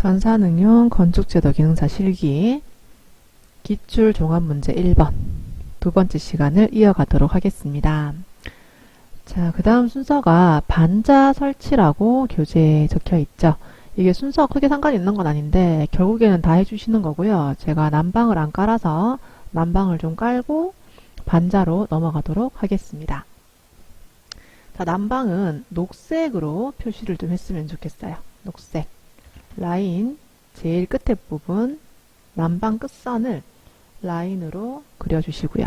전산응용 건축제도 기능사 실기 기출 종합문제 1번 두 번째 시간을 이어가도록 하겠습니다. 자, 그 다음 순서가 반자 설치라고 교재에 적혀 있죠. 이게 순서가 크게 상관이 있는 건 아닌데 결국에는 다 해주시는 거고요. 제가 난방을 안 깔아서 난방을 좀 깔고 반자로 넘어가도록 하겠습니다. 자, 난방은 녹색으로 표시를 좀 했으면 좋겠어요. 녹색. 라인 제일 끝에 부분 난방 끝선을 라인으로 그려주시고요.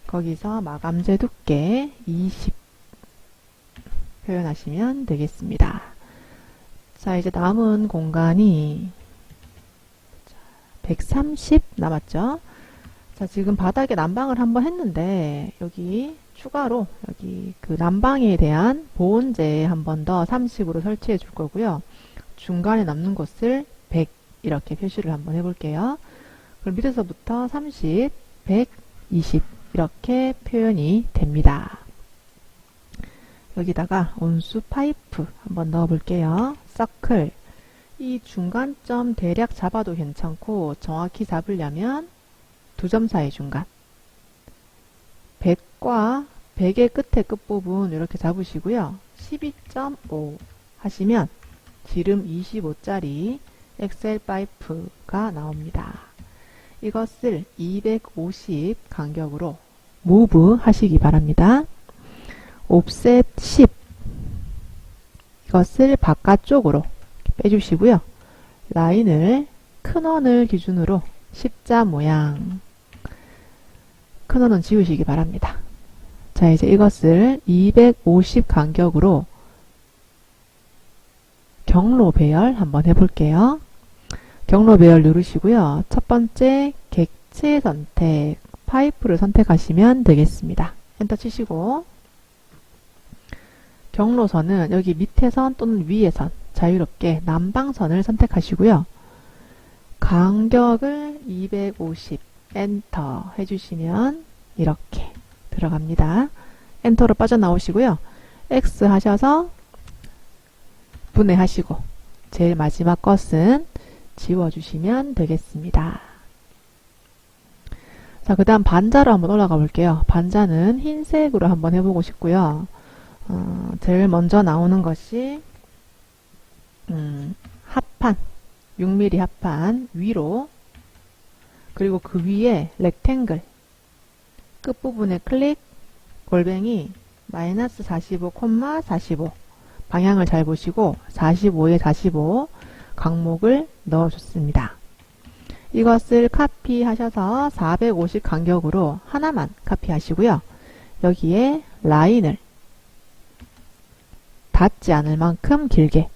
거기서 마감재 두께 20 표현하시면 되겠습니다. 자, 이제 남은 공간이 130 남았죠. 자, 지금 바닥에 난방을 한번 했는데 여기 추가로 여기 그 난방에 대한 보온재 한 번 더 30으로 설치해 줄 거고요. 중간에 남는 곳을 100 이렇게 표시를 한번 해볼게요. 그럼 밑에서부터 30, 120 이렇게 표현이 됩니다. 여기다가 온수 파이프 한번 넣어 볼게요. 서클. 이 중간점 대략 잡아도 괜찮고 정확히 잡으려면 두 점 사이 중간 100과 100의 끝에 끝부분 이렇게 잡으시고요. 12.5 하시면 지름 25짜리 엑셀 파이프가 나옵니다. 이것을 250 간격으로 무브 하시기 바랍니다. 옵셋 10 이것을 바깥쪽으로 빼주시고요. 라인을 큰 원을 기준으로 십자 모양 큰 원은 지우시기 바랍니다. 자, 이제 이것을 250 간격으로 경로 배열 한번 해볼게요. 경로 배열 누르시고요. 첫 번째 객체 선택, 파이프를 선택하시면 되겠습니다. 엔터 치시고 경로선은 여기 밑에 선 또는 위에 선 자유롭게 난방선을 선택하시고요. 간격을 250 엔터 해주시면 이렇게 들어갑니다. 엔터로 빠져나오시고요. X 하셔서 분해하시고 제일 마지막 것은 지워주시면 되겠습니다. 자, 그 다음 반자로 한번 올라가 볼게요. 반자는 흰색으로 한번 해보고 싶고요. 제일 먼저 나오는 것이 합판 6mm 합판 위로 그리고 그 위에 렉탱글 끝부분에 클릭 골뱅이 마이너스 45, 45 방향을 잘 보시고 45에 45 강목을 넣어줬습니다. 이것을 카피하셔서 450 간격으로 하나만 카피하시고요. 여기에 라인을 닿지 않을 만큼 길게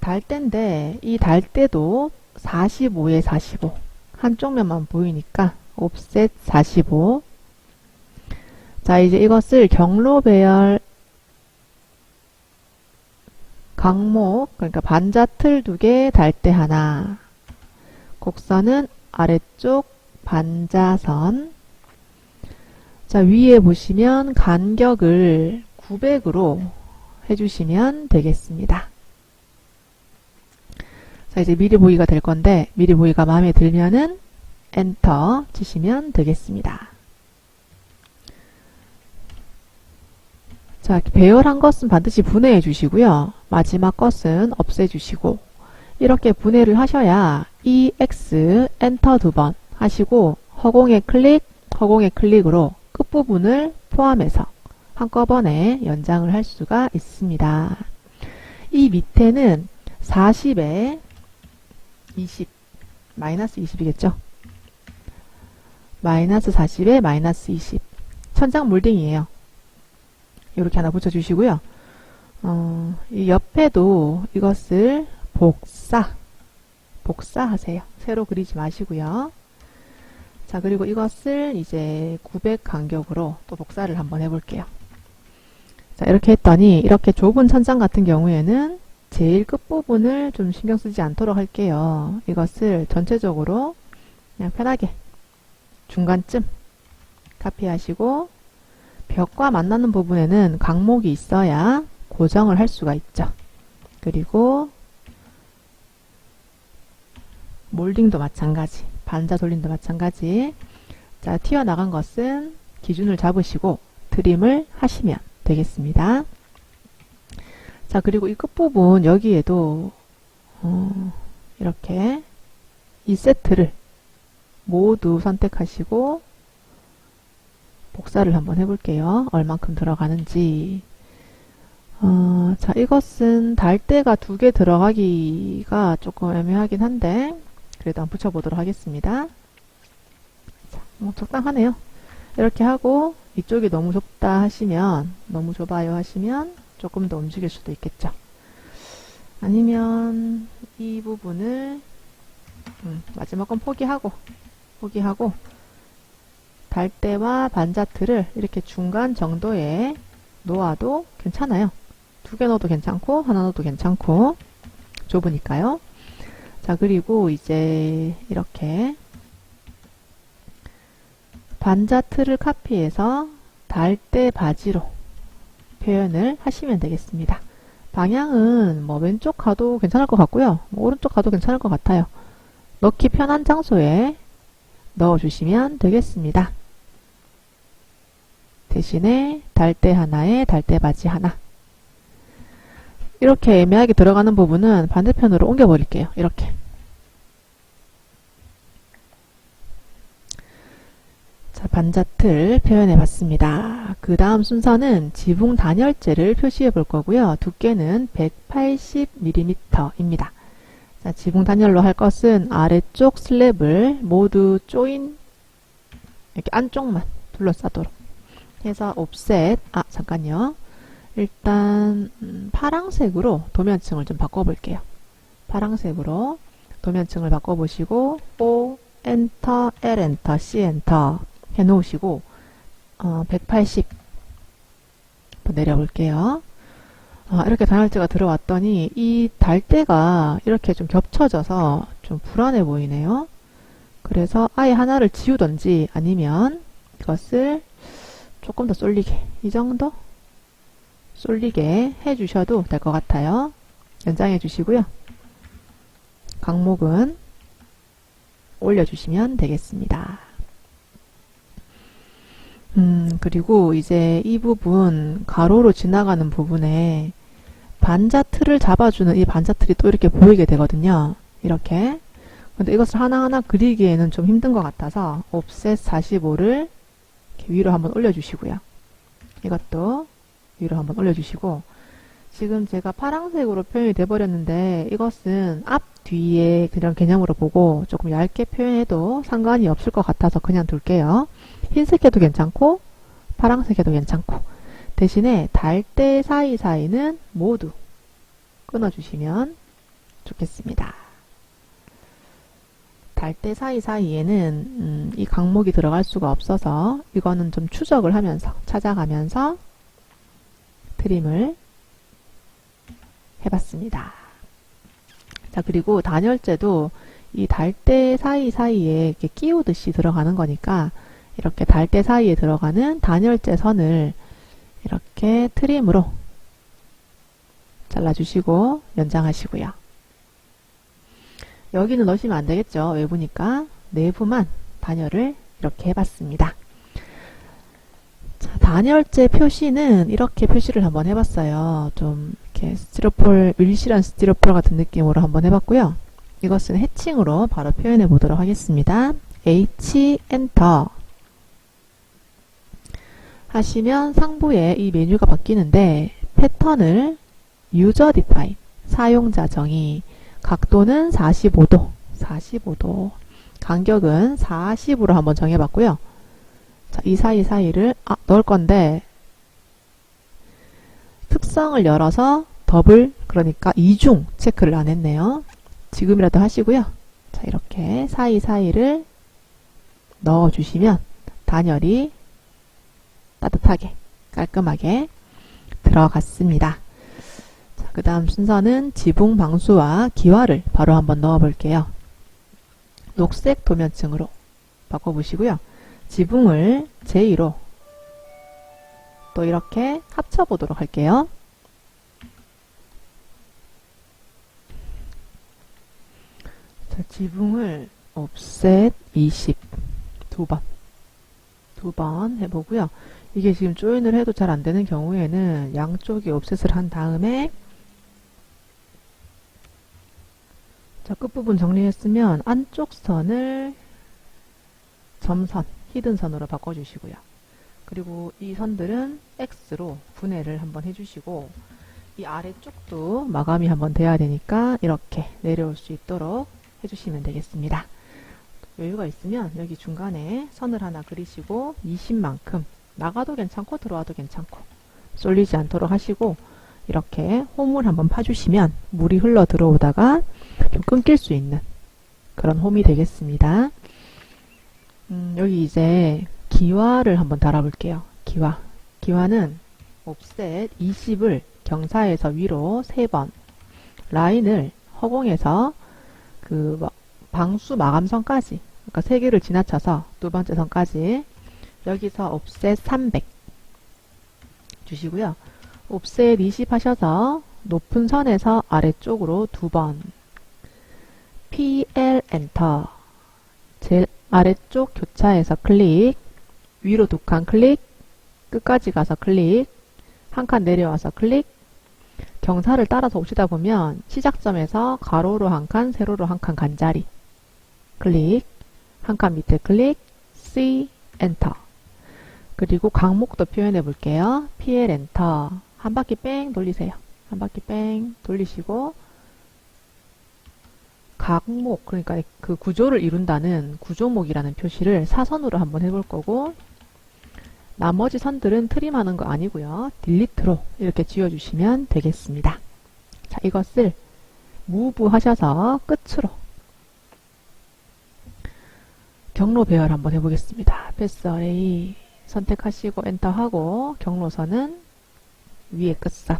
달대인데 이 달대도 45에 45 한쪽 면만 보이니까 옵셋 45. 자, 이제 이것을 경로 배열 강목 그러니까 반자 틀 2개 달대 하나 곡선은 아래쪽 반자선. 자, 위에 보시면 간격을 900으로 해주시면 되겠습니다. 자, 이제 미리 보기가 될 건데 미리 보기가 마음에 들면은 엔터 치시면 되겠습니다. 자, 배열한 것은 반드시 분해해 주시고요. 마지막 것은 없애 주시고 이렇게 분해를 하셔야 EX 엔터 2번 하시고 허공에 클릭, 허공에 클릭으로 끝부분을 포함해서 한꺼번에 연장을 할 수가 있습니다. 이 밑에는 40에 20 마이너스 20이겠죠. 마이너스 40에 마이너스 20 천장 몰딩이에요. 이렇게 하나 붙여주시고요. 이 옆에도 이것을 복사하세요. 세로 그리지 마시고요. 자, 그리고 이것을 이제 900 간격으로 또 복사를 한번 해볼게요. 자, 이렇게 했더니 이렇게 좁은 천장 같은 경우에는 제일 끝부분을 좀 신경 쓰지 않도록 할게요. 이것을 전체적으로 그냥 편하게 중간쯤 카피하시고 벽과 만나는 부분에는 강목이 있어야 고정을 할 수가 있죠. 그리고 몰딩도 마찬가지, 반자 돌림도 마찬가지. 자, 튀어나간 것은 기준을 잡으시고 트림을 하시면 되겠습니다. 자, 그리고 이 끝부분 여기에도 이렇게 이 세트를 모두 선택하시고 복사를 한번 해볼게요. 얼만큼 들어가는지. 자, 이것은 달대가 2개 들어가기가 조금 애매하긴 한데 그래도 한번 붙여보도록 하겠습니다. 자, 뭐 적당하네요. 이렇게 하고 이쪽이 너무 좁다 하시면, 너무 좁아요 하시면 조금 더 움직일 수도 있겠죠. 아니면 이 부분을 마지막 건 포기하고 달대와 반자틀을 이렇게 중간 정도에 놓아도 괜찮아요. 2개 넣어도 괜찮고 하나 넣어도 괜찮고 좁으니까요. 자, 그리고 이제 이렇게 반자틀을 카피해서 달대 바지로 표현을 하시면 되겠습니다. 방향은 뭐 왼쪽 가도 괜찮을 것 같고요. 뭐 오른쪽 가도 괜찮을 것 같아요. 넣기 편한 장소에 넣어주시면 되겠습니다. 대신에 달대 하나에 달대 바지 하나. 이렇게 애매하게 들어가는 부분은 반대편으로 옮겨버릴게요. 이렇게. 자, 반자틀 표현해 봤습니다. 그 다음 순서는 지붕 단열재를 표시해 볼 거고요. 두께는 180mm입니다. 자, 지붕 단열로 할 것은 아래쪽 슬랩을 모두 조인, 이렇게 안쪽만 둘러싸도록 해서 옵셋, 잠깐요. 일단 파랑색으로 도면층을 좀 바꿔볼게요. 파랑색으로 도면층을 바꿔보시고 O, 엔터, L 엔터, C 엔터 해놓으시고 180 내려볼게요. 이렇게 단열재가 들어왔더니 이 달대가 이렇게 좀 겹쳐져서 좀 불안해 보이네요. 그래서 아예 하나를 지우던지 아니면 이것을 조금 더 쏠리게, 이 정도 쏠리게 해주셔도 될 것 같아요. 연장해 주시고요. 강목은 올려주시면 되겠습니다. 그리고 이제 이 부분, 가로로 지나가는 부분에 반자틀을 잡아주는 이 반자틀이 또 이렇게 보이게 되거든요. 이렇게. 근데 이것을 하나하나 그리기에는 좀 힘든 것 같아서 옵셋 45를 위로 한번 올려주시고요. 이것도 위로 한번 올려주시고, 지금 제가 파란색으로 표현이 돼버렸는데 이것은 앞, 뒤에 그런 개념으로 보고 조금 얇게 표현해도 상관이 없을 것 같아서 그냥 둘게요. 흰색 해도 괜찮고 파란색 해도 괜찮고, 대신에 달대 사이사이는 모두 끊어주시면 좋겠습니다. 달대 사이사이에는 이 강목이 들어갈 수가 없어서 이거는 좀 추적을 하면서 찾아가면서 트림을 해봤습니다. 자, 그리고 단열재도 이 달대 사이사이에 이렇게 끼우듯이 들어가는 거니까 이렇게 달대 사이에 들어가는 단열재 선을 이렇게 트림으로 잘라주시고 연장하시고요. 여기는 넣으시면 안 되겠죠. 외부니까 내부만 단열을 이렇게 해봤습니다. 자, 단열재 표시는 이렇게 표시를 한번 해봤어요. 좀 이렇게 스티로폴, 밀실한 스티로폴 같은 느낌으로 한번 해봤고요. 이것은 해칭으로 바로 표현해 보도록 하겠습니다. H 엔터 하시면 상부에 이 메뉴가 바뀌는데 패턴을 유저 디파인, 사용자 정의, 각도는 45도, 간격은 40으로 한번 정해봤고요. 자, 이 사이사이를 넣을 건데 특성을 열어서 더블, 그러니까 이중 체크를 안 했네요. 지금이라도 하시고요. 자, 이렇게 사이사이를 넣어주시면 단열이 따뜻하게 깔끔하게 들어갔습니다. 자, 그 다음 순서는 지붕 방수와 기와를 바로 한번 넣어 볼게요. 녹색 도면층으로 바꿔보시고요. 지붕을 제2로 또 이렇게 합쳐 보도록 할게요. 자, 지붕을 offset 20 두 번 해보고요. 이게 지금 조인을 해도 잘 안되는 경우에는 양쪽에 offset을 한 다음에 자, 끝부분 정리했으면 안쪽 선을 점선, 히든선으로 바꿔주시고요. 그리고 이 선들은 X로 분해를 한번 해주시고 이 아래쪽도 마감이 한번 돼야 되니까 이렇게 내려올 수 있도록 해주시면 되겠습니다. 여유가 있으면 여기 중간에 선을 하나 그리시고 20만큼 나가도 괜찮고 들어와도 괜찮고 쏠리지 않도록 하시고 이렇게 홈을 한번 파주시면 물이 흘러 들어오다가 좀 끊길 수 있는 그런 홈이 되겠습니다. 여기 이제 기와를 한번 달아볼게요. 기와는 offset 20을 경사에서 위로 3번 라인을 허공에서 그 방수 마감선까지 그러니까 3개를 지나쳐서 두 번째 선까지 여기서 offset 300 주시고요. offset 20 하셔서 높은 선에서 아래쪽으로 2번 PL 엔터 제일 아래쪽 교차에서 클릭 위로 2칸 클릭 끝까지 가서 클릭 한 칸 내려와서 클릭 경사를 따라서 오시다 보면 시작점에서 가로로 한 칸 세로로 한 칸 간자리 클릭 한 칸 밑에 클릭 C 엔터 그리고 강목도 표현해 볼게요. PL 엔터 한 바퀴 뺑 돌리세요. 한 바퀴 뺑 돌리시고 각목 그러니까 그 구조를 이룬다는 구조목이라는 표시를 사선으로 한번 해볼 거고 나머지 선들은 트림하는 거 아니고요. 딜리트로 이렇게 지워주시면 되겠습니다. 자, 이것을 무브 하셔서 끝으로 경로 배열 한번 해보겠습니다. 패스 어레이 선택하시고 엔터하고 경로선은 위에 끝선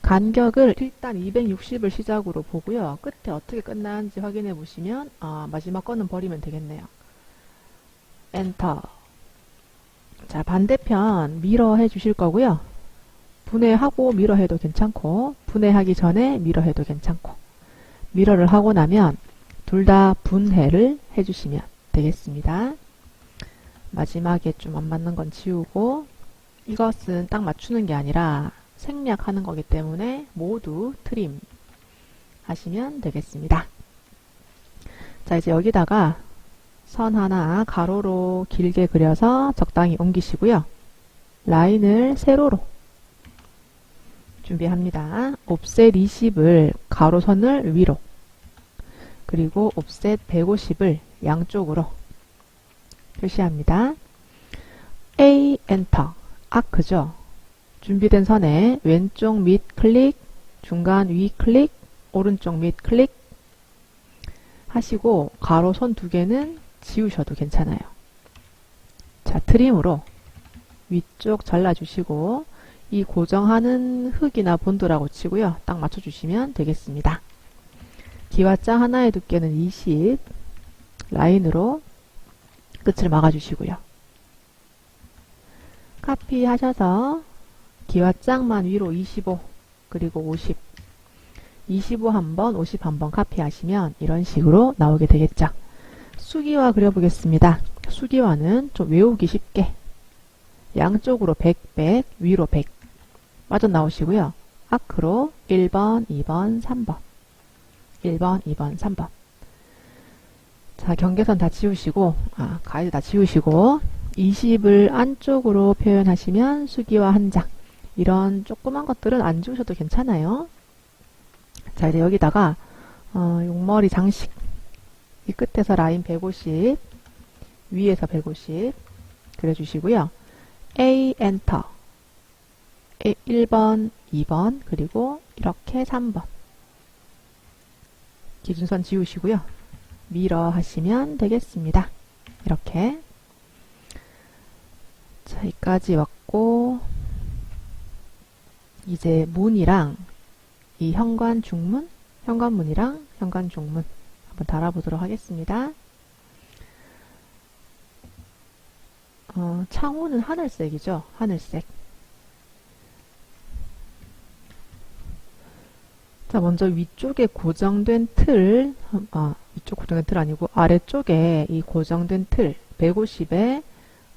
간격을 일단 260을 시작으로 보고요. 끝에 어떻게 끝나는지 확인해 보시면 마지막 거는 버리면 되겠네요. 엔터 자, 반대편 미러 해 주실 거고요. 분해하고 미러 해도 괜찮고 분해하기 전에 미러 해도 괜찮고 미러를 하고 나면 둘 다 분해를 해주시면 되겠습니다. 마지막에 좀 안 맞는 건 지우고 이것은 딱 맞추는 게 아니라 생략하는 거기 때문에 모두 트림 하시면 되겠습니다. 자, 이제 여기다가 선 하나 가로로 길게 그려서 적당히 옮기시고요. 라인을 세로로 준비합니다. offset 20을 가로선을 위로 그리고 offset 150을 양쪽으로 표시합니다. A 엔터 아크죠. 준비된 선에 왼쪽 밑 클릭 중간 위 클릭 오른쪽 밑 클릭 하시고 가로선 2개는 지우셔도 괜찮아요. 자, 트림으로 위쪽 잘라주시고 이 고정하는 흙이나 본드라고 치고요. 딱 맞춰주시면 되겠습니다. 기와장 하나의 두께는 20 라인으로 끝을 막아주시고요. 카피 하셔서 기와장만 위로 25 그리고 50 25 한번 50 한번 카피 하시면 이런 식으로 나오게 되겠죠. 수기화 그려보겠습니다. 수기화는 좀 외우기 쉽게 양쪽으로 100, 100, 위로 100 빠져나오시고요. 아크로 1번, 2번, 3번 1번, 2번, 3번 자, 경계선 다 지우시고 가이드 다 지우시고 20을 안쪽으로 표현하시면 수기화 한 장 이런 조그만 것들은 안 지우셔도 괜찮아요. 자, 이제 여기다가 용머리 장식 이 끝에서 라인 150 위에서 150 그려주시고요. A 엔터 1번 2번 그리고 이렇게 3번 기준선 지우시고요. 미러 하시면 되겠습니다. 이렇게 자, 여기까지 왔고 이제 문이랑 이 현관 중문 현관문이랑 현관 중문 한번 달아보도록 하겠습니다. 창호는 하늘색이죠. 하늘색. 자, 먼저 위쪽에 고정된 틀, 위쪽 고정된 틀 아니고 아래쪽에 이 고정된 틀 150에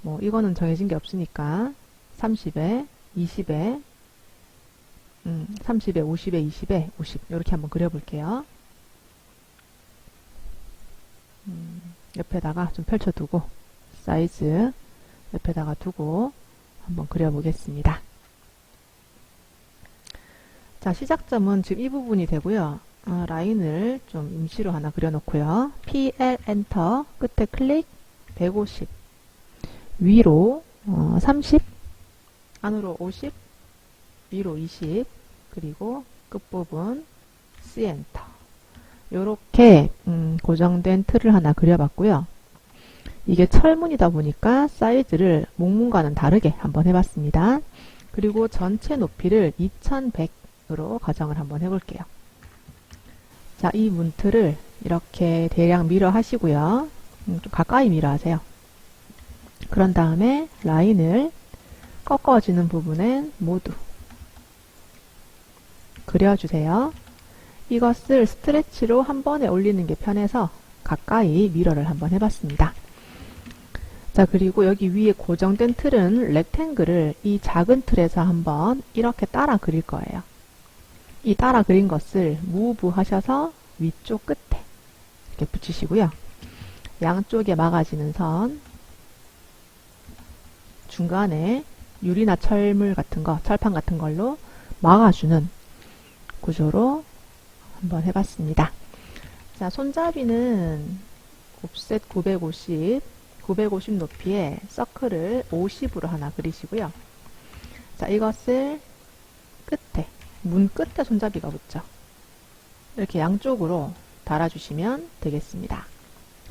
뭐 이거는 정해진 게 없으니까 30에 20에 30에 50에 20에 50 이렇게 한번 그려볼게요. 옆에다가 좀 펼쳐두고 사이즈 옆에다가 두고 한번 그려보겠습니다. 자, 시작점은 지금 이 부분이 되고요. 라인을 좀 임시로 하나 그려놓고요. PL 엔터 끝에 클릭 150 위로 30 안으로 50 위로 20 그리고 끝부분 C 엔터 요렇게 고정된 틀을 하나 그려봤고요. 이게 철문이다 보니까 사이즈를 목문과는 다르게 한번 해봤습니다. 그리고 전체 높이를 2100으로 가정을 한번 해볼게요. 자, 이 문틀을 이렇게 대략 밀어 하시고요. 좀 가까이 밀어 하세요. 그런 다음에 라인을 꺾어지는 부분엔 모두 그려주세요. 이것을 스트레치로 한 번에 올리는 게 편해서 가까이 미러를 한번 해봤습니다. 자, 그리고 여기 위에 고정된 틀은 렉탱글을 이 작은 틀에서 한번 이렇게 따라 그릴 거예요. 이 따라 그린 것을 무브 하셔서 위쪽 끝에 이렇게 붙이시고요. 양쪽에 막아지는 선 중간에 유리나 철물 같은 거, 철판 같은 걸로 막아주는 구조로 한번 해봤습니다. 자, 손잡이는 옵셋 950 높이에 서클을 50으로 하나 그리시고요. 자, 이것을 끝에, 문 끝에 손잡이가 붙죠. 이렇게 양쪽으로 달아주시면 되겠습니다.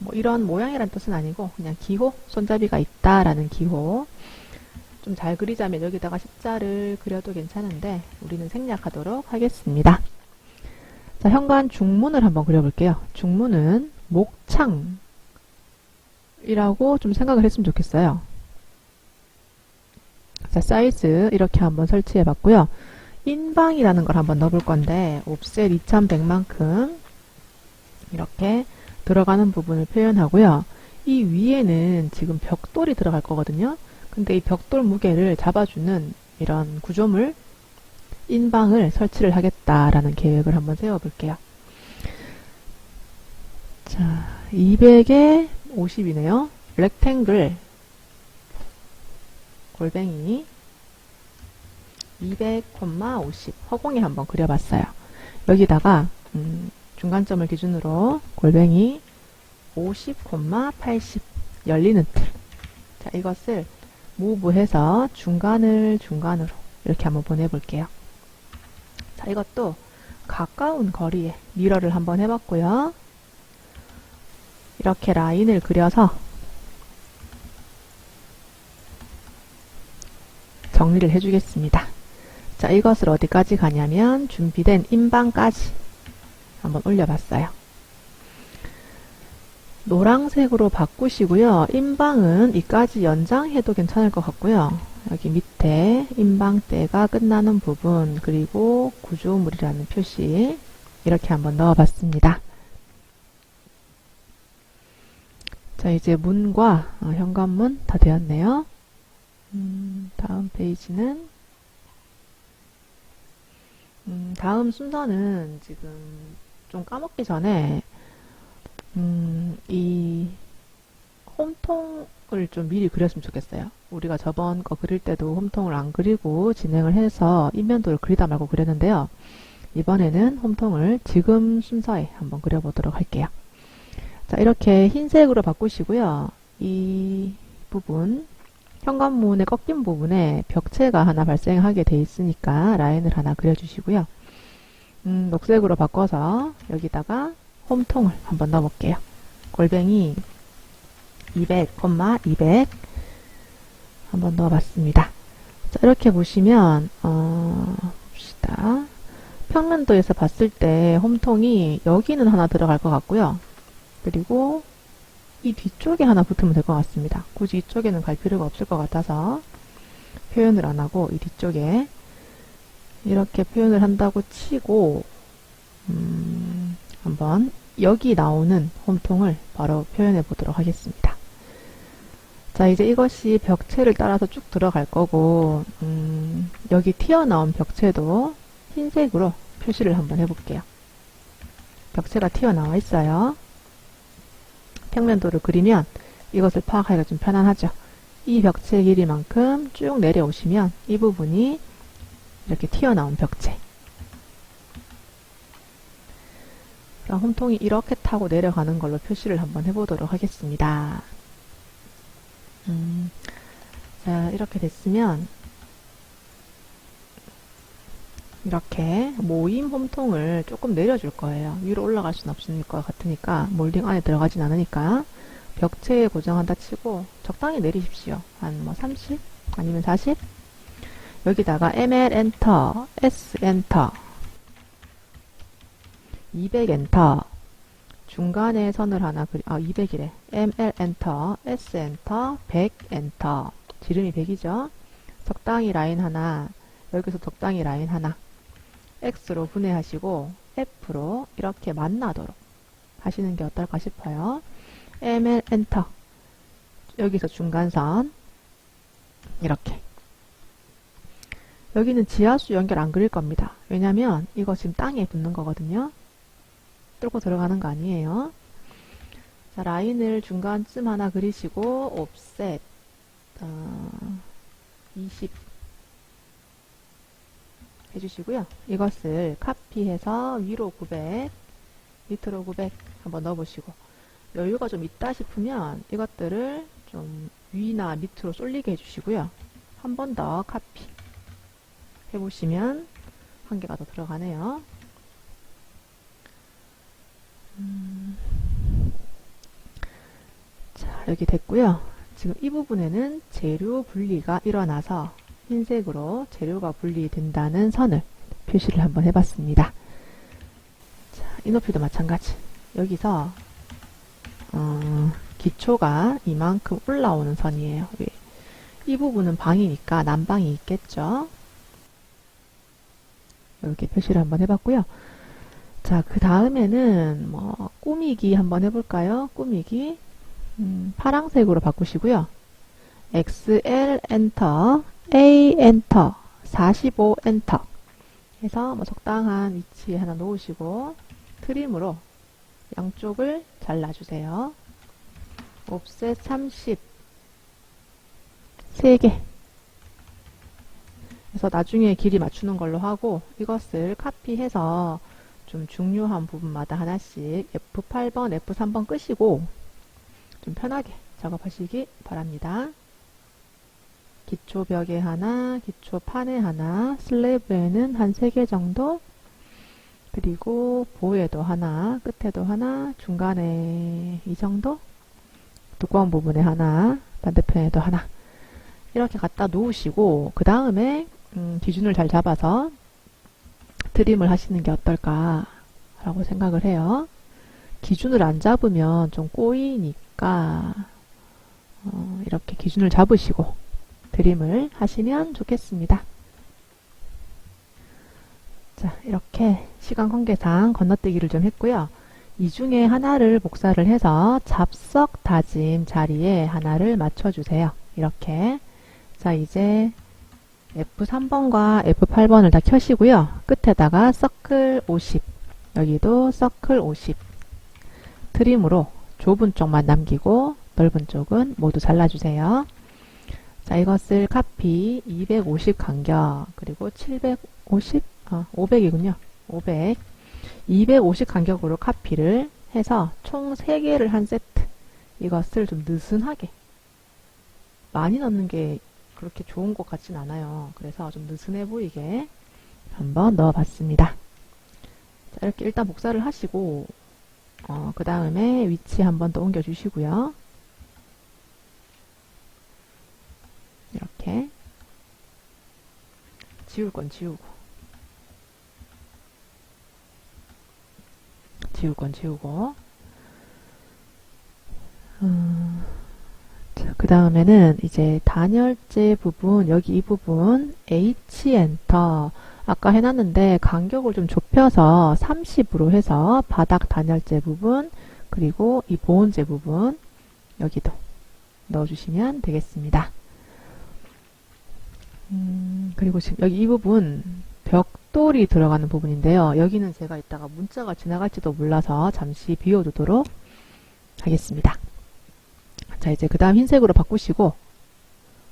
뭐 이런 모양이란 뜻은 아니고 그냥 기호, 손잡이가 있다라는 기호. 좀 잘 그리자면 여기다가 십자를 그려도 괜찮은데 우리는 생략하도록 하겠습니다. 자, 현관 중문을 한번 그려볼게요. 중문은 목창이라고 좀 생각을 했으면 좋겠어요. 자, 사이즈 이렇게 한번 설치해 봤고요. 인방이라는 걸 한번 넣어볼 건데 옵셋 2100만큼 이렇게 들어가는 부분을 표현하고요. 이 위에는 지금 벽돌이 들어갈 거거든요. 근데 이 벽돌 무게를 잡아주는 이런 구조물 인방을 설치를 하겠다라는 계획을 한번 세워볼게요. 자, 200에 50이네요. 렉탱글 골뱅이 200,50 허공에 한번 그려봤어요. 여기다가 중간점을 기준으로 골뱅이 50,80 열리는 틀. 자, 이것을 무브해서 중간으로 이렇게 한번 보내볼게요. 자, 이것도 가까운 거리에 미러를 한번 해봤고요. 이렇게 라인을 그려서 정리를 해주겠습니다. 자, 이것을 어디까지 가냐면 준비된 인방까지 한번 올려봤어요. 노란색으로 바꾸시고요. 인방은 이까지 연장해도 괜찮을 것 같고요. 여기 밑에 인방대가 끝나는 부분 그리고 구조물이라는 표시 이렇게 한번 넣어봤습니다. 자, 이제 문과 현관문 다 되었네요. 다음 페이지는 다음 순서는 지금 좀 까먹기 전에 이 홈통을 좀 미리 그렸으면 좋겠어요. 우리가 저번 거 그릴 때도 홈통을 안 그리고 진행을 해서 인면도를 그리다 말고 그렸는데요. 이번에는 홈통을 지금 순서에 한번 그려보도록 할게요. 자, 이렇게 흰색으로 바꾸시고요. 이 부분 현관문의 꺾인 부분에 벽체가 하나 발생하게 돼 있으니까 라인을 하나 그려주시고요. 녹색으로 바꿔서 여기다가 홈통을 한번 넣어볼게요. 골뱅이 200,200 한번 넣어봤습니다. 자, 이렇게 보시면 봅시다. 평면도에서 봤을 때 홈통이 여기는 하나 들어갈 것 같고요. 그리고 이 뒤쪽에 하나 붙으면 될 것 같습니다. 굳이 이쪽에는 갈 필요가 없을 것 같아서 표현을 안 하고 이 뒤쪽에 이렇게 표현을 한다고 치고 한번 여기 나오는 홈통을 바로 표현해 보도록 하겠습니다. 자, 이제 이것이 벽체를 따라서 쭉 들어갈 거고, 여기 튀어나온 벽체도 흰색으로 표시를 한번 해볼게요. 벽체가 튀어나와 있어요. 평면도를 그리면 이것을 파악하기가 좀 편안하죠. 이 벽체 길이만큼 쭉 내려오시면 이 부분이 이렇게 튀어나온 벽체. 그럼 홈통이 이렇게 타고 내려가는 걸로 표시를 한번 해보도록 하겠습니다. 자, 이렇게 됐으면 이렇게 모임 홈통을 조금 내려줄 거예요. 위로 올라갈 수는 없을 것 같으니까 몰딩 안에 들어가진 않으니까 벽체에 고정한다 치고 적당히 내리십시오. 한 뭐 30 아니면 40 여기다가 ML 엔터, S 엔터, 200 엔터 중간에 선을 하나 200이래. ML 엔터, S 엔터, 100 엔터 지름이 100이죠. 적당히 라인 하나 여기서 적당히 라인 하나 X로 분해하시고 F로 이렇게 만나도록 하시는 게 어떨까 싶어요. ML 엔터 여기서 중간선 이렇게 여기는 지하수 연결 안 그릴 겁니다. 왜냐면 이거 지금 땅에 붙는 거거든요. 뚫고 들어가는 거 아니에요. 자, 라인을 중간쯤 하나 그리시고 옵셋 20 해주시고요. 이것을 카피해서 위로 900 밑으로 900 한번 넣어보시고 여유가 좀 있다 싶으면 이것들을 좀 위나 밑으로 쏠리게 해주시고요. 한 번 더 카피 해보시면 한 개가 더 들어가네요. 자, 여기 됐고요. 지금 이 부분에는 재료 분리가 일어나서 흰색으로 재료가 분리된다는 선을 표시를 한번 해봤습니다. 자, 이 높이도 마찬가지. 여기서 기초가 이만큼 올라오는 선이에요. 이 부분은 방이니까 난방이 있겠죠. 이렇게 표시를 한번 해봤고요. 자, 그 다음에는 뭐 꾸미기 한번 해볼까요? 꾸미기 파랑색으로 바꾸시고요. XL 엔터, A 엔터, 45 엔터 해서 뭐 적당한 위치에 하나 놓으시고 트림으로 양쪽을 잘라주세요. 옵셋 30 3개 그래서 나중에 길이 맞추는 걸로 하고 이것을 카피해서 좀 중요한 부분마다 하나씩 F8번, F3번 끄시고 좀 편하게 작업하시기 바랍니다. 기초벽에 하나, 기초판에 하나, 슬래브에는 한 3개 정도 그리고 보에도 하나, 끝에도 하나, 중간에 이 정도 두꺼운 부분에 하나, 반대편에도 하나 이렇게 갖다 놓으시고 그 다음에 기준을 잘 잡아서 트림을 하시는 게 어떨까 라고 생각을 해요. 기준을 안 잡으면 좀 꼬이니까 이렇게 기준을 잡으시고 트림을 하시면 좋겠습니다. 자, 이렇게 시간 관계상 건너뛰기를 좀 했고요. 이 중에 하나를 복사를 해서 잡석 다짐 자리에 하나를 맞춰주세요. 이렇게. 자, 이제 F3번과 F8번을 다 켜시고요. 끝에다가 서클 50 여기도 서클 50 트림으로 좁은 쪽만 남기고 넓은 쪽은 모두 잘라주세요. 자, 이것을 카피 250 간격 그리고 750 500이군요. 500 250 간격으로 카피를 해서 총 3개를 한 세트 이것을 좀 느슨하게 많이 넣는 게 그렇게 좋은 것 같진 않아요. 그래서 좀 느슨해 보이게 한번 넣어봤습니다. 자, 이렇게 일단 복사를 하시고 그 다음에 위치 한번 더 옮겨 주시고요. 이렇게 지울 건 지우고 지울 건 지우고 자, 그 다음에는 이제 단열재 부분 여기 이 부분 H 엔터 아까 해놨는데 간격을 좀 좁혀서 30으로 해서 바닥 단열재 부분 그리고 이 보온재 부분 여기도 넣어주시면 되겠습니다. 그리고 지금 여기 이 부분 벽돌이 들어가는 부분인데요. 여기는 제가 이따가 문자가 지나갈지도 몰라서 잠시 비워두도록 하겠습니다. 자, 이제 그 다음 흰색으로 바꾸시고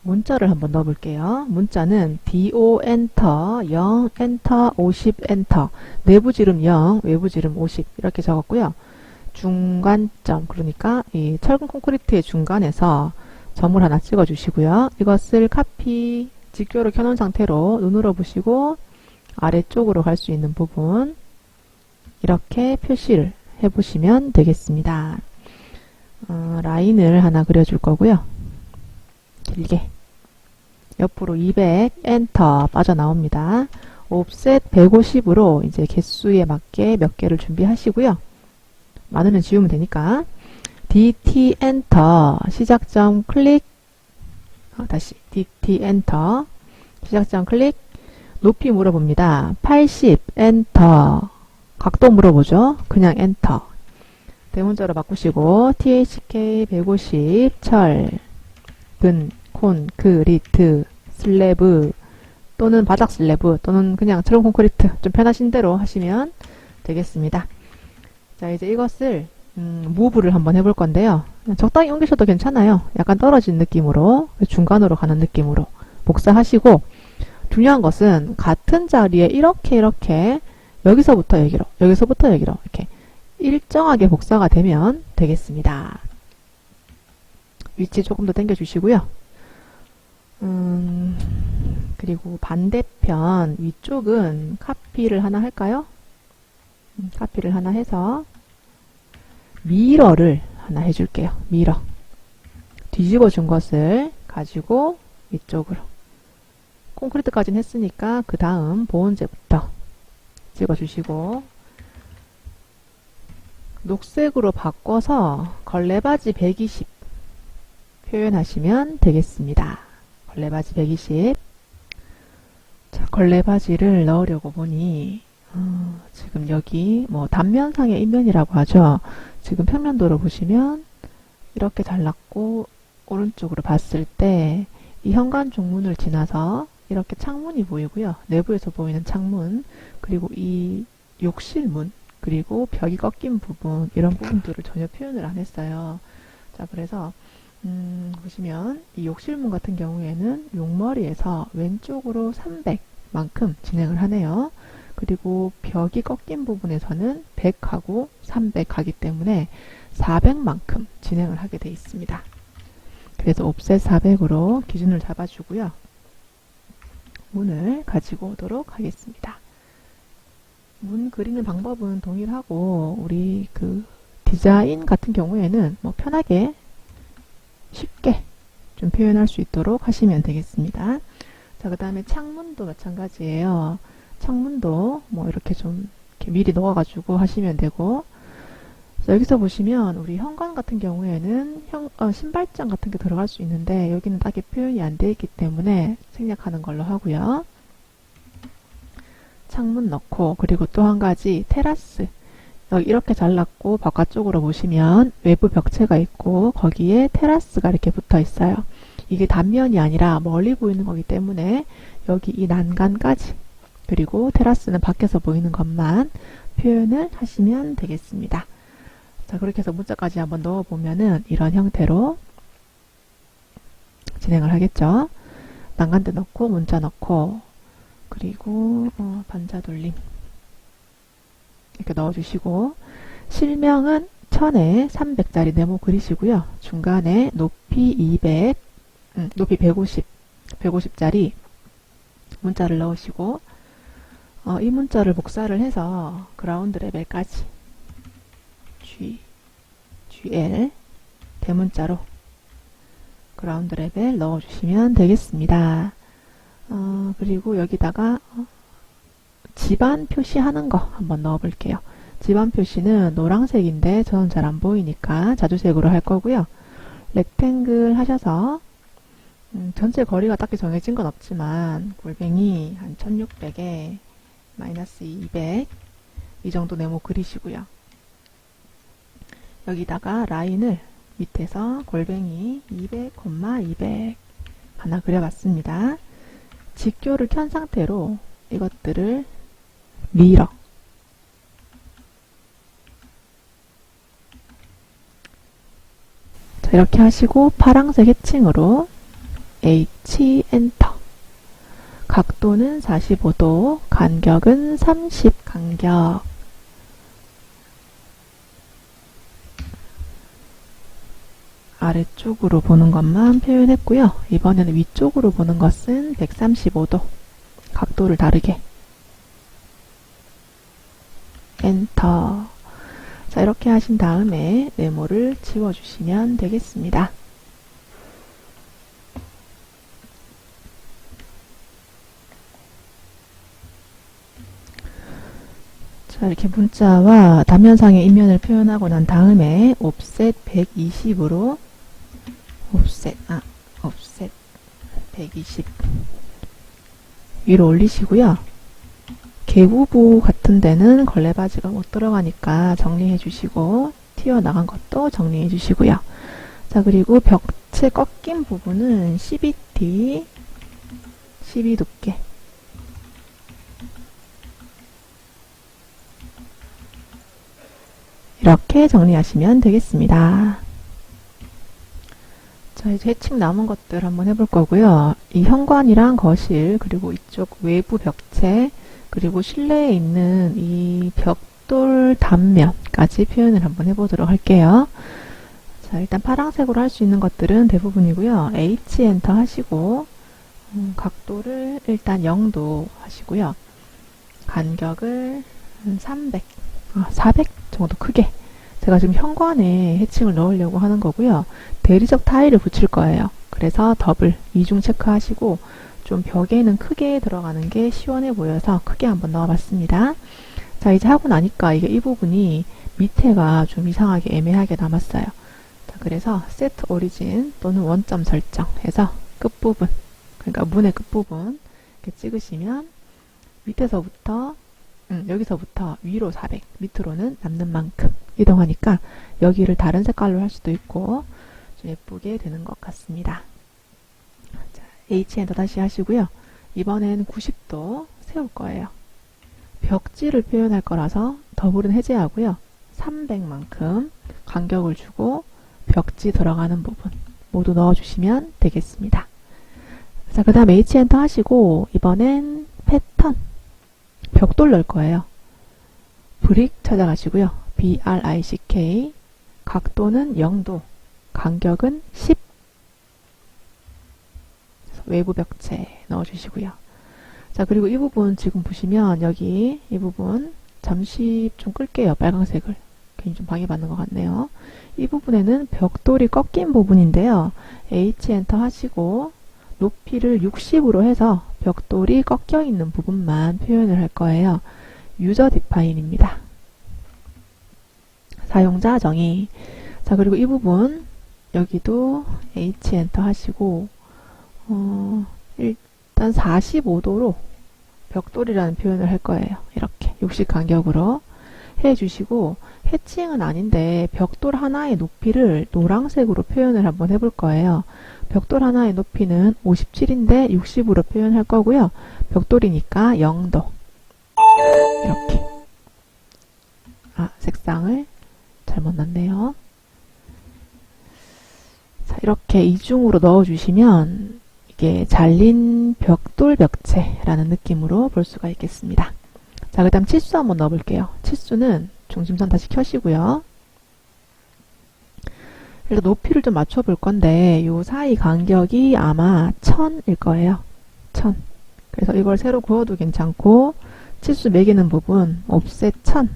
문자를 한번 넣어볼게요. 문자는 DO 엔터 0 엔터 50 엔터 내부 지름 0 외부 지름 50 이렇게 적었고요. 중간점 그러니까 이 철근 콘크리트의 중간에서 점을 하나 찍어 주시고요. 이것을 카피 직교로 켜놓은 상태로 눈으로 보시고 아래쪽으로 갈 수 있는 부분 이렇게 표시를 해보시면 되겠습니다. 라인을 하나 그려줄 거고요. 길게 옆으로 200 엔터 빠져나옵니다. 옵셋 150으로 이제 개수에 맞게 몇 개를 준비하시고요. 많으면 지우면 되니까 DT 엔터 시작점 클릭 다시 DT 엔터 시작점 클릭 높이 물어봅니다. 80 엔터 각도 물어보죠. 그냥 엔터 대문자로 바꾸시고 THK 150 철, 근, 콘크리트, 슬래브 또는 바닥 슬래브 또는 그냥 철근 콘크리트 좀 편하신 대로 하시면 되겠습니다. 자, 이제 이것을 무브를 한번 해볼 건데요. 적당히 옮기셔도 괜찮아요. 약간 떨어진 느낌으로 중간으로 가는 느낌으로 복사하시고 중요한 것은 같은 자리에 이렇게 여기서부터 여기로 여기서부터 여기로 이렇게 일정하게 복사가 되면 되겠습니다. 위치 조금 더 당겨 주시고요. 그리고 반대편 위쪽은 카피를 하나 할까요? 카피를 하나 해서 미러를 하나 해줄게요. 미러 뒤집어 준 것을 가지고 위쪽으로 콘크리트까지는 했으니까 그 다음 보온재부터 찍어주시고 녹색으로 바꿔서 걸레바지 120 표현하시면 되겠습니다. 걸레바지 120 자, 걸레바지를 넣으려고 보니 지금 여기 뭐 단면상의 인면이라고 하죠. 지금 평면도로 보시면 이렇게 잘랐고 오른쪽으로 봤을 때 이 현관 종문을 지나서 이렇게 창문이 보이고요. 내부에서 보이는 창문 그리고 이 욕실문 그리고 벽이 꺾인 부분 이런 부분들을 전혀 표현을 안 했어요. 자, 그래서 보시면 이 욕실문 같은 경우에는 용머리에서 왼쪽으로 300만큼 진행을 하네요. 그리고 벽이 꺾인 부분에서는 100하고 300 가기 때문에 400만큼 진행을 하게 되어 있습니다. 그래서 옵셋 400으로 기준을 잡아주고요. 문을 가지고 오도록 하겠습니다. 문 그리는 방법은 동일하고 우리 그 디자인 같은 경우에는 뭐 편하게 쉽게 좀 표현할 수 있도록 하시면 되겠습니다. 자, 그 다음에 창문도 마찬가지예요. 창문도 뭐 이렇게 좀 이렇게 미리 넣어가지고 하시면 되고 여기서 보시면 우리 현관 같은 경우에는 신발장 같은 게 들어갈 수 있는데 여기는 딱히 표현이 안 되어 있기 때문에 생략하는 걸로 하고요. 창문 넣고 그리고 또 한 가지 테라스 여기 이렇게 잘랐고 바깥쪽으로 보시면 외부 벽체가 있고 거기에 테라스가 이렇게 붙어 있어요. 이게 단면이 아니라 멀리 보이는 거기 때문에 여기 이 난간까지 그리고 테라스는 밖에서 보이는 것만 표현을 하시면 되겠습니다. 자, 그렇게 해서 문자까지 한번 넣어보면은 이런 형태로 진행을 하겠죠. 난간대 넣고 문자 넣고 그리고 반자 돌림 이렇게 넣어주시고 실명은 1000에 300짜리 네모 그리시고요. 중간에 높이 200, 높이 150짜리 문자를 넣으시고 이 문자를 복사를 해서 그라운드 레벨까지 GL 대문자로 그라운드 레벨 넣어주시면 되겠습니다. 그리고 여기다가 집안 표시하는 거 한번 넣어볼게요. 집안 표시는 노란색인데 저는 잘 안 보이니까 자주색으로 할 거고요. 렉탱글 하셔서 전체 거리가 딱히 정해진 건 없지만 골뱅이 한 1600에 마이너스 200 이 정도 네모 그리시고요. 여기다가 라인을 밑에서 골뱅이 200, 200 하나 그려봤습니다. 직교를 켠 상태로 이것들을 밀어 자, 이렇게 하시고 파란색 해칭으로 H 엔터. 각도는 45도, 간격은 30 간격. 아래쪽으로 보는 것만 표현했고요. 이번에는 위쪽으로 보는 것은 135도. 각도를 다르게. 엔터. 자, 이렇게 하신 다음에 네모를 지워주시면 되겠습니다. 자, 이렇게 문자와 단면상의 이면을 표현하고 난 다음에 옵셋 120으로 옵셋 120 위로 올리시고요. 개구부 같은 데는 걸레바지가 못 들어가니까 정리해 주시고 튀어나간 것도 정리해 주시고요. 자, 그리고 벽체 꺾인 부분은 12T 12 두께 이렇게 정리하시면 되겠습니다. 자, 이제 해칭 남은 것들 한번 해볼 거고요. 이 현관이랑 거실, 그리고 이쪽 외부 벽체, 그리고 실내에 있는 이 벽돌 단면까지 표현을 한번 해보도록 할게요. 자, 일단 파란색으로 할 수 있는 것들은 대부분이고요. H 엔터 하시고 각도를 일단 0도 하시고요. 간격을 300, 400 정도 크게. 제가 지금 현관에 해칭을 넣으려고 하는 거고요. 대리석 타일을 붙일 거예요. 그래서 더블 이중 체크하시고 좀 벽에는 크게 들어가는 게 시원해 보여서 크게 한번 넣어봤습니다. 자, 이제 하고 나니까 이게 이 부분이 밑에가 좀 이상하게 애매하게 남았어요. 자, 그래서 세트 오리진 또는 원점 설정해서 끝부분, 그러니까 문의 끝부분 이렇게 찍으시면 밑에서부터 여기서부터 위로 400, 밑으로는 남는 만큼 이동하니까 여기를 다른 색깔로 할 수도 있고 좀 예쁘게 되는 것 같습니다. 자, H 엔터 다시 하시고요. 이번엔 90도 세울 거예요. 벽지를 표현할 거라서 더블은 해제하고요. 300만큼 간격을 주고 벽지 들어가는 부분 모두 넣어주시면 되겠습니다. 자, 그 다음 H 엔터 하시고 이번엔 패턴 벽돌 넣을 거예요. 브릭 찾아가시고요. BRICK 각도는 0도 간격은 10 외부 벽체 넣어주시고요. 자, 그리고 이 부분 지금 보시면 여기 이 부분 잠시 좀 끌게요. 빨강색을. 괜히 좀 방해받는 것 같네요. 이 부분에는 벽돌이 꺾인 부분인데요. H 엔터 하시고 높이를 60으로 해서 벽돌이 꺾여 있는 부분만 표현을 할 거예요. 유저 디파인입니다. 사용자 정의. 자, 그리고 이 부분 여기도 H 엔터 하시고 일단 45도로 벽돌이라는 표현을 할 거예요. 이렇게 60 간격으로 해주시고 해칭은 아닌데 벽돌 하나의 높이를 노란색으로 표현을 한번 해볼 거예요. 벽돌 하나의 높이는 57인데 60으로 표현할 거고요. 벽돌이니까 0도 이렇게. 색상을 잘못 놨네요. 자, 이렇게 이중으로 넣어주시면 이게 잘린 벽돌 벽체라는 느낌으로 볼 수가 있겠습니다. 자, 그 다음 치수 한번 넣어볼게요. 치수는 중심선 다시 켜시고요. 일단 높이를 좀 맞춰볼 건데 요 사이 간격이 아마 1000일 거예요. 1000. 그래서 이걸 세로 그어도 괜찮고 치수 매기는 부분 옵셋 1000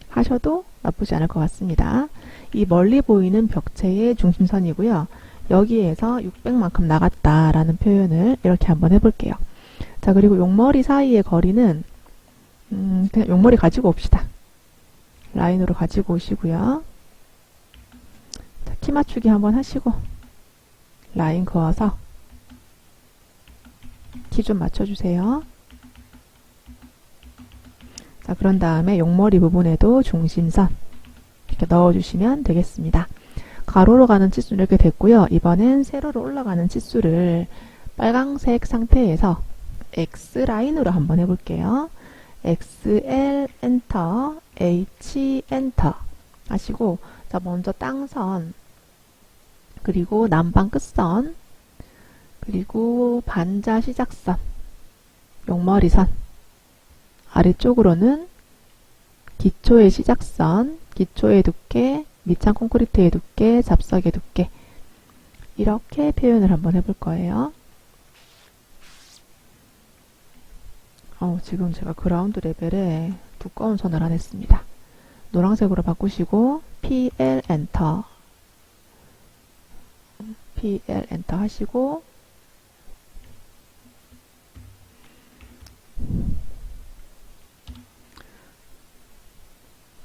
하셔도 나쁘지 않을 것 같습니다. 이 멀리 보이는 벽체의 중심선이고요. 여기에서 600만큼 나갔다라는 표현을 이렇게 한번 해볼게요. 자, 그리고 용머리 사이의 거리는 그냥 용머리 가지고 옵시다. 라인으로 가지고 오시고요. 자, 키 맞추기 한번 하시고 라인 그어서 키 좀 맞춰주세요. 자, 그런 다음에 용머리 부분에도 중심선 이렇게 넣어주시면 되겠습니다. 가로로 가는 치수는 이렇게 됐고요. 이번엔 세로로 올라가는 치수를 빨강색 상태에서 X라인으로 한번 해볼게요. XL 엔터, H 엔터 하시고, 자, 먼저 땅선, 그리고 남방 끝선, 그리고 반자 시작선, 용머리선, 아래쪽으로는 기초의 시작선, 기초의 두께, 밑창 콘크리트의 두께, 잡석의 두께, 이렇게 표현을 한번 해볼 거예요. 지금 제가 그라운드 레벨에 두꺼운 선을 안 했습니다. 노란색으로 바꾸시고 PL 엔터, PL 엔터 하시고,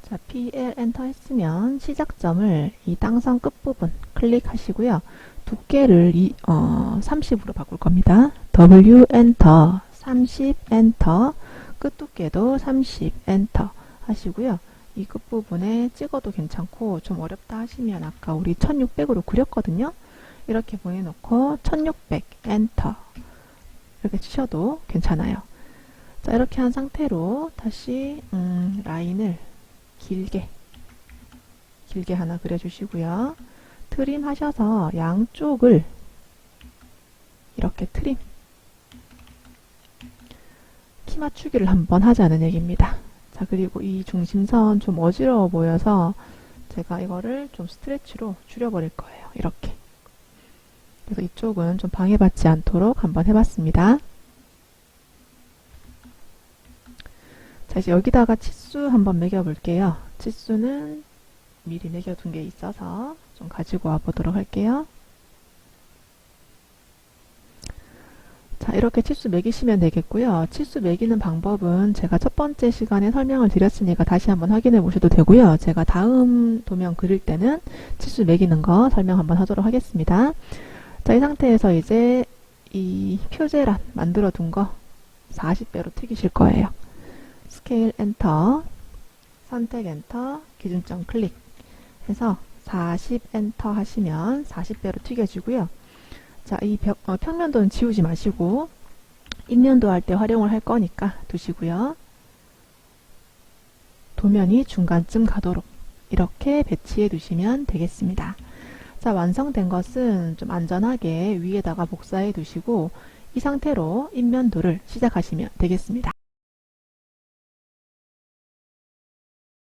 자, PL 엔터 했으면 시작점을 이 땅선 끝부분 클릭하시고요. 두께를 30으로 바꿀 겁니다. W 엔터, 30 엔터, 끝 두께도 30 엔터 하시고요. 이 끝부분에 찍어도 괜찮고 좀 어렵다 하시면 아까 우리 1600으로 그렸거든요. 이렇게 보내놓고 1600 엔터 이렇게 치셔도 괜찮아요. 자, 이렇게 한 상태로 다시 라인을 길게 하나 그려주시고요. 트림 하셔서 양쪽을 이렇게 트림, 키 맞추기를 한번 하자는 얘기입니다. 자, 그리고 이 중심선 좀 어지러워 보여서 제가 이거를 좀 스트레치로 줄여버릴 거예요. 이렇게. 그래서 이쪽은 좀 방해받지 않도록 한번 해봤습니다. 자, 이제 여기다가 치수 한번 매겨볼게요. 치수는 미리 매겨둔 게 있어서 좀 가지고 와보도록 할게요. 자, 이렇게 치수 매기시면 되겠고요. 치수 매기는 방법은 제가 첫 번째 시간에 설명을 드렸으니까 다시 한번 확인해 보셔도 되고요. 제가 다음 도면 그릴 때는 치수 매기는 거 설명 한번 하도록 하겠습니다. 자, 이 상태에서 이제 이 표제란 만들어 둔 거 40배로 튀기실 거예요. 스케일 엔터, 선택 엔터, 기준점 클릭 해서 40 엔터 하시면 40배로 튀겨지고요. 자, 이 평면도는 지우지 마시고 인면도 할 때 활용을 할 거니까 두시고요. 도면이 중간쯤 가도록 이렇게 배치해 두시면 되겠습니다. 자, 완성된 것은 좀 안전하게 위에다가 복사해 두시고 이 상태로 인면도를 시작하시면 되겠습니다.